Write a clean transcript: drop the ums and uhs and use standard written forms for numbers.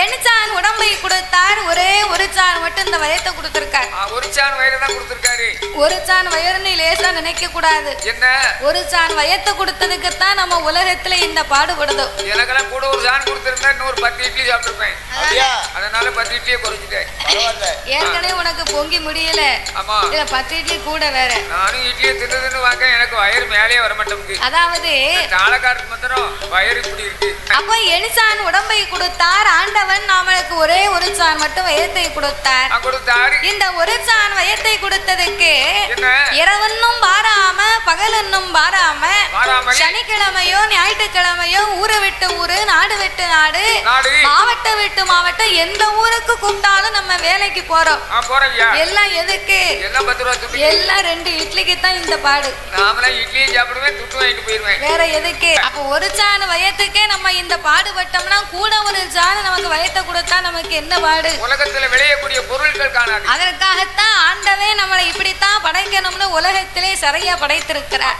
எண்சான் உடம்பை கொடுத்தார், ஒரே ஒரு சான் மட்டும் இந்த வயத்தை கொடுத்திருக்கார். ஒரு சான் வயிறு தான் கொடுத்திருக்காரு. ஒரு சான் வயிறுன்னு லேசா நினைக்க கூடாது. என்ன ஒரு சான் வயத்தை கொடுத்ததுக்கு தான் நம்ம உலகத்துல இந்த பாடுபடுதோம். எனக்கெல்லாம் கூட ஒரு சான் கொடுத்திருந்தா இன்னொரு 10 இட்லி சாப்பிட்டுருப்பேன். அதனால 10 இட்லியை குறைச்சிட்டேன். ஏற்கனவே உனக்கு பொங்கி முடியல. ஆமா, இதுல 10 இட்லி கூட வேற. நானும் இட்லியை தின்னு வாங்க எனக்கு வயிறு மேலே வர மாட்டேங்குது. அதாவது தாளக்காரருக்கு மாத்திரம் வயிறு இப்படி இருக்கு. அப்ப எண்சான் உடம்பை கொடுத்தார் ஆண்டவன், நம்மளுக்கு ஒரே ஒரு சான் மட்டும் வயத்தை கொடுத்தார். இந்த ஒரு சான் வயத்தை கொடுத்ததுக்கு இரவன்னும் பாராம பகலன்னும் பாராம சனிக்கிழமையோ ஞாயிற்றுக்கிழமையோ ஊரை விட்டு ஊரு நாடு விட்டு நாடு மாவட்டம் விட்டு மாவட்டம் எந்த ஊருக்கு கூப்பிட்டாலும் நம்ம வேலைக்கு போறோம். எல்லாம் எதுக்கு? எல்லாம் 2 இட்லிக்கு தான் இந்த பாடு. இட்லியும் சாப்பிடுவேன், துட்டு வாங்கிட்டு போயிருவேன். வேற எதுக்கு? அப்ப ஒரு சான் வயத்துக்கே நம்ம இந்த பாடுபட்டோம்னா கூட ஒரு சான் நமக்கு வயத்தை கொடுத்தா நமக்கு என்ன பாடு? உலகத்துல விளையக்கூடிய பொருட்கள் காணாது. அதற்காகத்தான் ஆண்டவே நம்மளை இப்படித்தான் படைக்கணும்னு உலகத்திலே சரியா படைத்திருக்கிறார்.